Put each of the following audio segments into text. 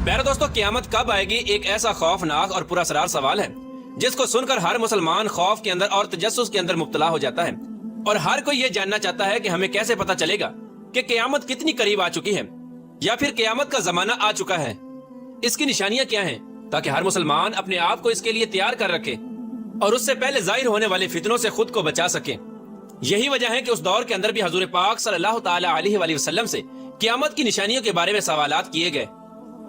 प्यारे दोस्तों, क़यामत कब आएगी एक ऐसा खौफनाक और पुरअसरार सवाल है जिसको सुनकर हर मुसलमान खौफ के अंदर और तजस्सुस के अंदर मुब्तला हो जाता है। और हर कोई ये जानना चाहता है कि हमें कैसे पता चलेगा कि क़यामत कितनी करीब आ चुकी है या फिर क़यामत का जमाना आ चुका है। इसकी निशानियां क्या हैं, ताकि हर मुसलमान अपने आप को इसके लिए तैयार कर रखे और उससे पहले जाहिर होने वाले फितनों से खुद को बचा सके। यही वजह है कि उस दौर के अंदर भी हुजूर पाक सल्लल्लाहु ताला अलैहि वसल्लम से क़यामत की निशानियों के बारे में सवालात किए गए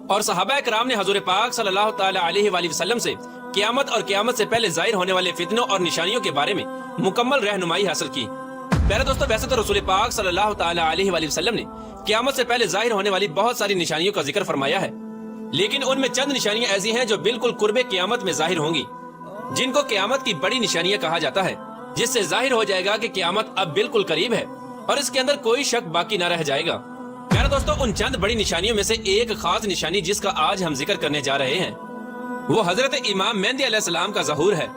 और सहाबा कराम ने हुजूर पाक सल्लल्लाहु ताला अलैहि वसल्लम से क़यामत और क़यामत से पहले जाहिर होने वाले फितनों और निशानियों के बारे में मुकम्मल रहनुमाई हासिल की। प्यारे दोस्तों, वैसे तो रसूल पाक सल्लल्लाहु ताला अलैहि वसल्लम ने क़यामत से पहले जाहिर होने वाली बहुत सारी निशानियों का जिक्र फरमाया है, लेकिन उनमें चंद निशानियां ऐसी हैं जो बिल्कुल कुर्बे क़यामत में जाहिर होंगी, जिनको क़यामत की बड़ी निशानियां कहा जाता है, जिससे जाहिर हो जाएगा कि क़यामत अब बिल्कुल करीब है और इसके अंदर कोई शक बाकी न रह जाएगा। प्यारे दोस्तों, उन चंद बड़ी निशानियों में से एक खास निशानी जिसका आज हम जिक्र करने जा रहे हैं वो हजरत इमाम मेहदी अलैहिस्सलाम का ज़हूर है।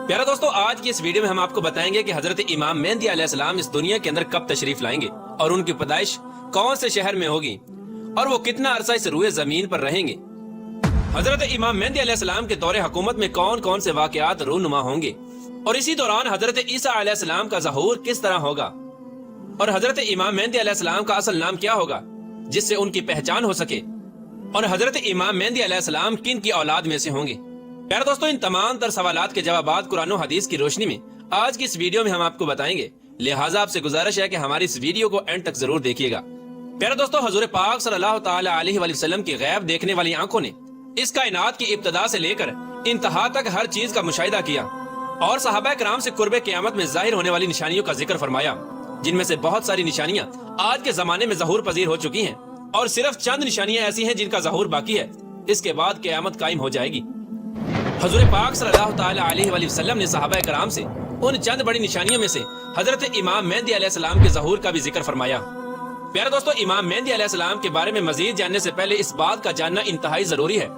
प्यारे दोस्तों, आज की इस वीडियो में हम आपको बताएंगे कि हजरत इमाम मेहदी अलैहिस्सलाम इस दुनिया के अंदर कब तशरीफ लाएंगे और उनकी पैदाइश कौन से शहर में होगी और वो कितना अरसा इस रूए जमीन पर रहेंगे। हजरत इमाम मेहदी अलैहिस्सलाम के दौरे हुकूमत में कौन कौन से वाकयात रूनुमा होंगे और इसी दौरान हजरत ईसा अलैहिस्सलाम का ज़हूर किस तरह होगा और हजरत इमाम मेहदी अलैहिस्सलाम का असल नाम क्या होगा जिससे उनकी पहचान हो सके और हजरत इमाम मेहदी अलैहिस्सलाम किन की औलाद में से होंगे। प्यारे दोस्तों, इन तमाम तर सवालात के जवाबात कुरान और हदीस की रोशनी में आज की इस वीडियो में हम आपको बताएंगे, लिहाजा आपसे गुजारिश है कि हमारी इस वीडियो को एंड तक जरूर देखिएगा। प्यारे दोस्तों, हुजूर पाक सल्लल्लाहु ताला अलैहि वसल्लम की गैब देखने वाली आंखों ने इस कायनात की इब्तदा से लेकर इंतहा तक हर चीज का मुशाहिदा किया और सहाबा कराम से कुर्बे क़यामत में जाहिर होने वाली निशानियों का जिक्र फरमाया, जिनमें से बहुत सारी निशानियां आज के जमाने में ज़हूर पजीर हो चुकी हैं और सिर्फ चंद निशानियां ऐसी हैं जिनका ज़हूर बाकी है। इसके बाद क़यामत कायम हो जाएगी। हुजूर पाक सल्लल्लाहु ताला अलैहि वसल्लम ने सहाबा कराम से उन चंद बड़ी निशानियों में से हजरत इमाम मेहदी अलैहिस्सलाम के ज़हूर का भी जिक्र फरमाया। प्यारे दोस्तों, इमाम मेहदी अलैहिस्सलाम के बारे में मजीद जानने से पहले इस बात का जानना इंतहाई जरूरी है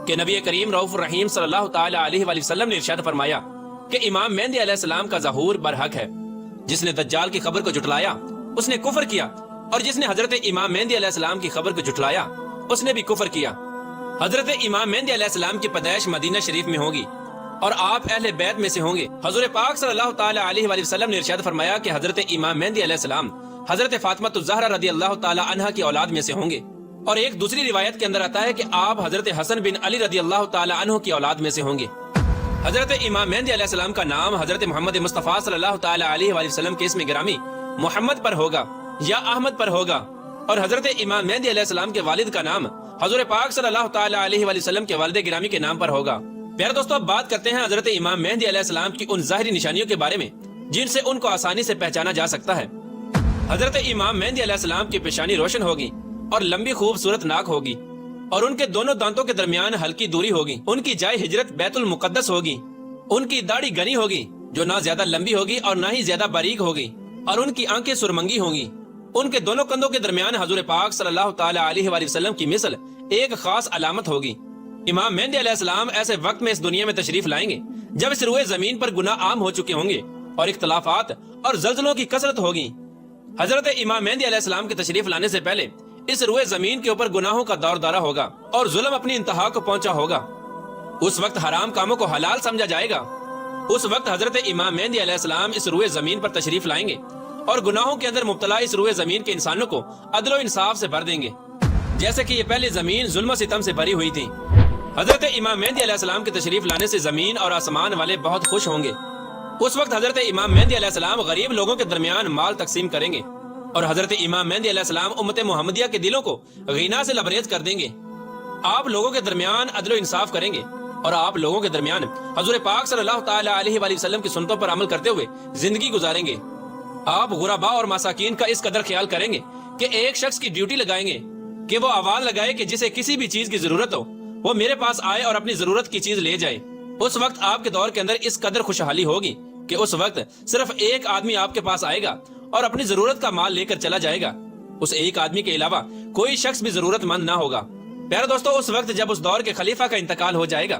कि नबी करीम रऊफ रहीम सल्लल्लाहु ताला अलैहि वसल्लम ने इरशाद फरमाया कि इमाम मेहदी अलैहिस्सलाम का ज़हूर बरहक है। जिसने दज्जाल की खबर को जुटलाया उसने कुफर किया और जिसने हजरत इमाम मेहदी अलैहिस्सलाम की खबर को जुटलाया उसने भी कुफर किया। हजरत इमाम मेहदी अलैहिस्सलाम की पैदाइश मदीना शरीफ में होगी और आप अहले बैत में से होंगे। हुजूर पाक सल्लल्लाहु ताला अलैहि वसल्लम ने इरशाद फरमाया कि हजरत इमाम मेहदी अलैहिस्सलाम हजरत फातिमा ज़हरा रज़ियल्लाहु ताला अन्हा की औलाद में से होंगे और एक दूसरी रिवायत के अंदर आता है कि आप हजरत हसन बिन अली रज़ियल्लाहु ताला अन्हु की औलाद में से होंगे। हजरत इमाम मेहदी अलैहिस्सलाम का नाम हजरत मोहम्मद मुस्तफ़ा सल्लल्लाहु ताला अलैहि वसल्लम के इसमें गिरामी मोहम्मद पर होगा या अहमद पर होगा और हजरत इमाम मेहदी अलैहिस्सलाम के वालिद का नाम हुजूर पाक सल्लल्लाहु ताला अलैहि वसल्लम के वालिद गिरामी के नाम पर होगा। प्यारे दोस्तों, अब बात करते हैं हजरत इमाम मेहदी अलैहिस्सलाम की उन ज़ाहिरी निशानियों के बारे में जिनसे उनको आसानी से पहचाना जा सकता है। हजरत इमाम मेहदी अलैहिस्सलाम की पेशानी रोशन होगी और लंबी खूबसूरत नाक होगी और उनके दोनों दांतों के दरमियान हल्की दूरी होगी। उनकी जाए हिजरत बैतुल मुकद्दस होगी। उनकी दाढ़ी घनी होगी जो ना ज्यादा लंबी होगी और ना ही ज्यादा बारीक होगी और उनकी आंखें सुरमंगी होंगी। उनके दोनों कंधों के दरमियान हुजूर पाक सल्लल्लाहु ताला अलैहि वसल्लम की मिसल एक खास अलामत होगी। इमाम मेहदी अलैहिस्सलाम ऐसे वक्त में इस दुनिया में तशरीफ लाएंगे जब इस रुए जमीन पर गुनाह आम हो चुके होंगे और इख्तलाफात और जल्जलों की कसरत होगी। हजरत इमाम मेहदी अलैहिस्सलाम के तशरीफ लाने से पहले इस रुए जमीन के ऊपर गुनाहों का दौर दौरा होगा और जुल्म अपनी इंतहा को पहुंचा होगा। उस वक्त हराम कामों को हलाल समझा जाएगा। उस वक्त हजरत इमाम मेहदी अलैहिस्सलाम इस रुए जमीन पर तशरीफ लाएंगे और गुनाहों के अंदर मुब्तला इस रुए जमीन के इंसानों को अदल और इंसाफ से भर देंगे, जैसे कि ये पहले जमीन जुल्म सितम से भरी हुई थी। हजरत इमाम मेहदी अलैहिस्सलाम के तशरीफ लाने से जमीन और आसमान वाले बहुत खुश होंगे। उस वक्त हजरत इमाम मेहदी अलैहिस्सलाम गरीब लोगों के दरमियान माल तकसीम करेंगे और हजरत इमाम मेहदी अलैहिस्सलाम उम्मत मोहम्मदिया के दिलों को गीना से लबरेज कर देंगे। आप लोगों के दरमियान अदल और इंसाफ करेंगे और आप लोगों के दरमियान हुजूर पाक सल्लल्लाहु ताला अलैहि वसल्लम की सुन्नतों पर अमल करते हुए जिंदगी गुजारेंगे। आप गुरबा और मासाकीन का इस कदर ख्याल करेंगे कि एक शख्स की ड्यूटी लगाएंगे कि वो आवाज लगाए कि जिसे किसी भी चीज की जरूरत हो वो मेरे पास आए और अपनी जरूरत की चीज ले जाए। उस वक्त आपके दौर के अंदर इस कदर खुशहाली होगी कि उस वक्त सिर्फ एक आदमी आपके पास आएगा और अपनी जरूरत का माल लेकर चला जाएगा। उस एक आदमी के अलावा कोई शख्स भी जरूरतमंद ना होगा। प्यारे दोस्तों, उस वक्त जब उस दौर के खलीफा का इंतकाल हो जाएगा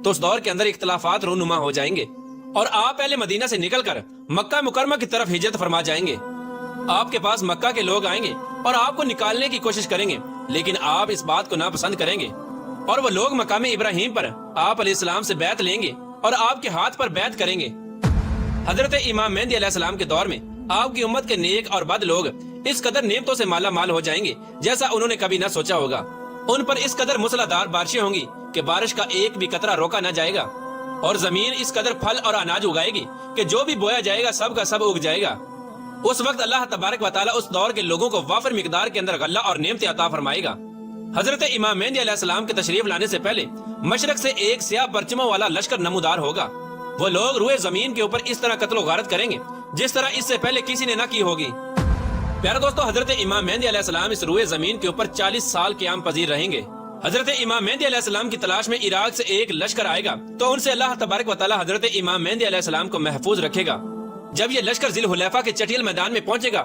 तो उस दौर के अंदर इख्तलाफात रूनुमा हो जाएंगे और आप पहले मदीना से निकलकर मक्का मुकरमा की तरफ हिजरत फरमा जाएंगे। आपके पास मक्का के लोग आएंगे और आपको निकालने की कोशिश करेंगे, لیکن آپ اس بات کو ناپسند کریں گے اور وہ لوگ مقام ابراہیم پر آپ علیہ السلام سے بیعت لیں گے اور آپ کے ہاتھ پر بیعت کریں گے۔ حضرت امام مہدی علیہ السلام کے دور میں آپ کی امت کے نیک اور بد لوگ اس قدر نعمتوں سے مالا مال ہو جائیں گے جیسا انہوں نے کبھی نہ سوچا ہوگا۔ ان پر اس قدر موسلادھار بارشیں ہوں گی کہ بارش کا ایک بھی قطرہ روکا نہ جائے گا، اور زمین اس قدر پھل اور اناج اگائے گی کہ جو بھی بویا جائے گا سب کا سب اگ جائے گا۔ اس وقت اللہ تبارک و تعالیٰ اس دور کے لوگوں کو وافر مقدار کے اندر غلہ اور نعمتیں عطا فرمائے گا۔ حضرت امام مہدی علیہ السلام کے تشریف لانے سے پہلے مشرق سے ایک سیاہ پرچموں والا لشکر نمودار ہوگا۔ وہ لوگ روئے زمین کے اوپر اس طرح قتل و غارت کریں گے جس طرح اس سے پہلے کسی نے نہ کی ہوگی۔ پیارے دوستو، حضرت امام مہدی علیہ السلام اس روئے زمین کے اوپر 40 سال قیام پذیر رہیں گے۔ حضرت امام مہدی علیہ السلام کی تلاش میں عراق سے ایک لشکر آئے گا تو ان سے اللہ تبارک و تعالی حضرت امام مہدی علیہ السلام کو محفوظ رکھے گا۔ جب یہ لشکر ذی الحلیفہ کے چٹیل میدان میں پہنچے گا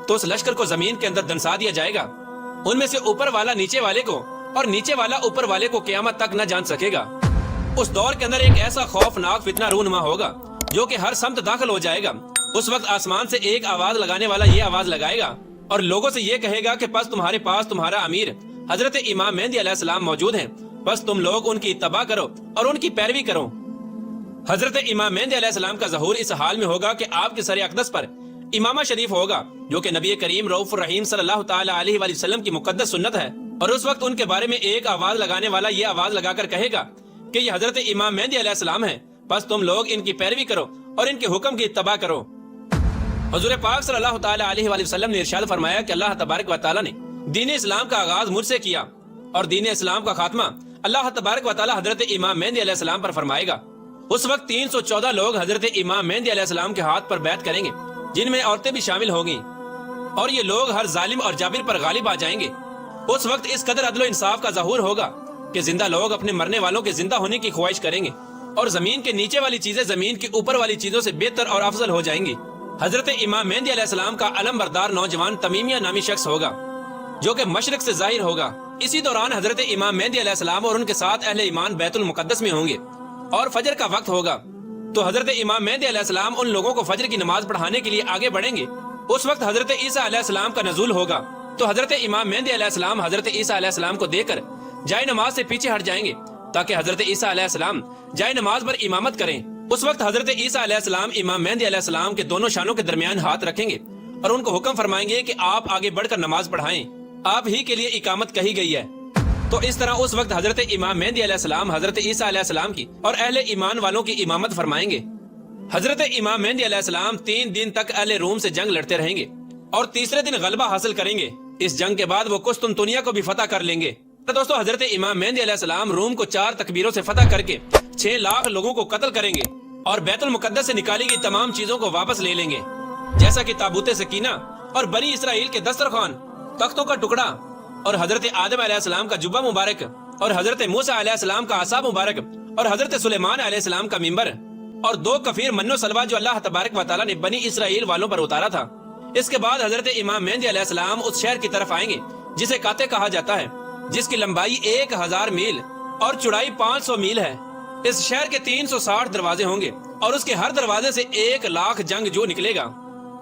تو اس لشکر کو زمین کے اندر دنسا دیا جائے گا۔ ان میں سے اوپر والا نیچے والے کو اور نیچے والا اوپر والے کو قیامت تک نہ جان سکے گا۔ اس دور کے اندر ایک ایسا خوفناک فتنہ رونما ہوگا جو کہ ہر سمت داخل ہو جائے گا۔ اس وقت آسمان سے ایک آواز لگانے والا یہ آواز لگائے گا اور لوگوں سے یہ کہے گا کہ پس تمہارے پاس تمہارا امیر حضرت امام مہدی علیہ السلام موجود ہیں، بس تم لوگ ان کی اتباع کرو اور ان کی پیروی کرو۔ حضرت امام مہدی علیہ السلام کا ظہور اس حال میں ہوگا کہ آپ کے سر اقدس پر امامہ شریف ہوگا جو کہ نبی کریم رؤوف الرحیم صلی اللہ تعالی علیہ وآلہ وسلم کی مقدس سنت ہے، اور اس وقت ان کے بارے میں ایک آواز لگانے والا یہ آواز لگا کر کہے گا کہ یہ حضرت امام مہدی علیہ السلام ہیں، بس تم لوگ ان کی پیروی کرو اور ان کے حکم کی اتباع کرو۔ حضور پاک صلی اللہ تعالی علیہ وآلہ وسلم نے ارشاد فرمایا کہ اللہ تبارک و تعالی نے دین اسلام کا آغاز مجھ سے کیا اور دین اسلام کا خاتمہ اللہ تبارک و تعالی حضرت امام مہدی علیہ السلام پر فرمائے گا۔ اس وقت 314 لوگ حضرت امام مہدی علیہ السلام کے ہاتھ پر بیعت کریں گے جن میں عورتیں بھی شامل ہوں گی، اور یہ لوگ ہر ظالم اور جابر پر غالب آ جائیں گے۔ اس وقت اس قدر عدل و انصاف کا ظہور ہوگا کہ زندہ لوگ اپنے مرنے والوں کے زندہ ہونے کی خواہش کریں گے، اور زمین کے نیچے والی چیزیں زمین کی اوپر والی چیزوں سے بہتر اور افضل ہو جائیں گی۔ حضرت امام مہدی علیہ السلام کا علم بردار نوجوان تمیمیہ نامی شخص ہوگا جو کہ مشرق سے ظاہر ہوگا۔ اسی دوران حضرت امام مہدی علیہ السلام اور ان کے ساتھ اہل ایمان بیت المقدس میں ہوں گے اور فجر کا وقت ہوگا تو حضرت امام مہدی علیہ السلام ان لوگوں کو فجر کی نماز پڑھانے کے لیے آگے بڑھیں گے۔ اس وقت حضرت عیسیٰ علیہ السلام کا نزول ہوگا تو حضرت امام مہدی علیہ السلام حضرت عیسیٰ علیہ السلام کو دیکھ کر جائے نماز سے پیچھے ہٹ جائیں گے تاکہ حضرت عیسیٰ علیہ السلام جائے نماز پر امامت کریں۔ اس وقت حضرت عیسیٰ علیہ السلام امام مہدی علیہ السلام کے دونوں شانوں کے درمیان ہاتھ رکھیں گے اور ان کو حکم فرمائیں گے کہ آپ آگے بڑھ کر نماز پڑھائیں، آپ ہی کے لیے اقامت کہی گئی ہے۔ تو اس طرح اس وقت حضرت امام مہدی علیہ السلام حضرت عیسیٰ علیہ السلام کی اور اہل ایمان والوں کی امامت فرمائیں گے۔ حضرت امام مہدی علیہ السلام 3 دن تک اہل روم سے جنگ لڑتے رہیں گے اور تیسرے دن غلبہ حاصل کریں گے۔ اس جنگ کے بعد وہ قسطنطنیہ کو بھی فتح کر لیں گے۔ تو دوستو، حضرت امام مہدی علیہ السلام روم کو 4 تکبیروں سے فتح کر کے 6 لاکھ لوگوں کو قتل کریں گے اور بیت المقدس سے نکالی گئی تمام چیزوں کو واپس لے لیں گے، جیسا کہ تابوت سکینہ اور بنی اسرائیل کے دسترخوان، تختوں کا ٹکڑا اور حضرت آدم علیہ السلام کا جبہ مبارک اور حضرت موسیٰ علیہ السلام کا عصا مبارک اور حضرت سلیمان علیہ السلام کا منبر اور 2 کفیر من و سلوہ جو اللہ تبارک و تعالیٰ نے بنی اسرائیل والوں پر اتارا تھا۔ اس کے بعد حضرت امام مہدی علیہ السلام اس شہر کی طرف آئیں گے جسے کاتے کہا جاتا ہے، جس کی لمبائی 1000 میل اور چوڑائی 500 میل ہے۔ اس شہر کے 360 دروازے ہوں گے اور اس کے ہر دروازے سے 1 لاکھ جنگجو نکلے گا۔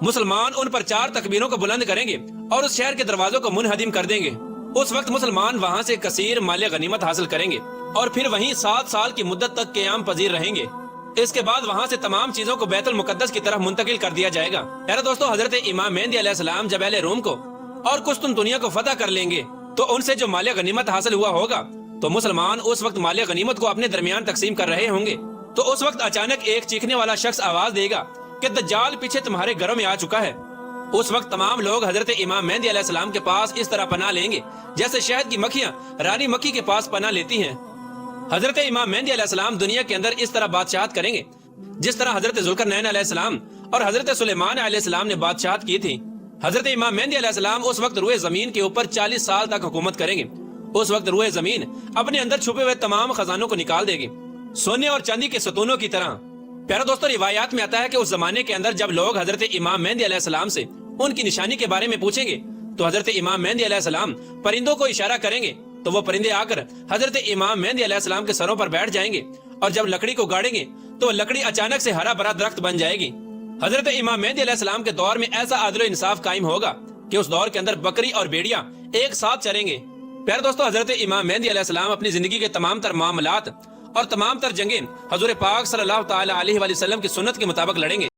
مسلمان ان پر 4 تکبیروں کو بلند کریں گے اور اس شہر کے دروازوں کو منہدم کر دیں گے۔ اس وقت مسلمان وہاں سے کثیر مال غنیمت حاصل کریں گے اور پھر وہیں 7 سال کی مدت تک قیام پذیر رہیں گے۔ اس کے بعد وہاں سے تمام چیزوں کو بیت المقدس کی طرف منتقل کر دیا جائے گا۔ پیارے دوستو، حضرت امام مہدی علیہ السلام جب اہل روم کو اور قسطنطنیہ کو فتح کر لیں گے تو ان سے جو مال غنیمت حاصل ہوا ہوگا تو مسلمان اس وقت مال غنیمت کو اپنے درمیان تقسیم کر رہے ہوں گے۔ تو اس وقت اچانک ایک چیخنے والا شخص آواز دے گا کہ دجال پیچھے تمہارے گھروں میں آ چکا ہے۔ اس وقت تمام لوگ حضرت امام مہدی علیہ السلام کے پاس اس طرح پناہ لیں گے جیسے شہد کی مکھیاں رانی مکھی کے پاس پناہ لیتی ہیں۔ حضرت امام مہدی علیہ السلام دنیا کے اندر اس طرح بادشاہت کریں گے جس طرح حضرت ذوالقرنین علیہ السلام اور حضرت سلیمان علیہ السلام نے بادشاہت کی تھی۔ حضرت امام مہدی علیہ السلام اس وقت روئے زمین کے اوپر 40 سال تک حکومت کریں گے۔ اس وقت روئے زمین اپنے اندر چھپے ہوئے تمام خزانوں کو نکال دے گی، سونے اور چاندی کے ستونوں کی طرح۔ پیارے دوستو، روایات میں آتا ہے کہ اس زمانے کے اندر جب لوگ حضرت امام مہدی علیہ السلام سے ان کی نشانی کے بارے میں پوچھیں گے تو حضرت امام مہدی علیہ السلام پرندوں کو اشارہ کریں گے تو وہ پرندے آ کر حضرت امام مہدی علیہ السلام کے سروں پر بیٹھ جائیں گے، اور جب لکڑی کو گاڑیں گے تو لکڑی اچانک سے ہرا بھرا درخت بن جائے گی۔ حضرت امام مہدی علیہ السلام کے دور میں ایسا عدل و انصاف قائم ہوگا کہ اس دور کے اندر بکری اور بھیڑیاں ایک ساتھ چریں گے۔ پیارے دوستو، حضرت امام مہدی علیہ السلام اپنی زندگی کے تمام تر معاملات اور تمام تر جنگیں حضور پاک صلی اللہ تعالی علیہ وآلہ وسلم کی سنت کے مطابق لڑیں گے۔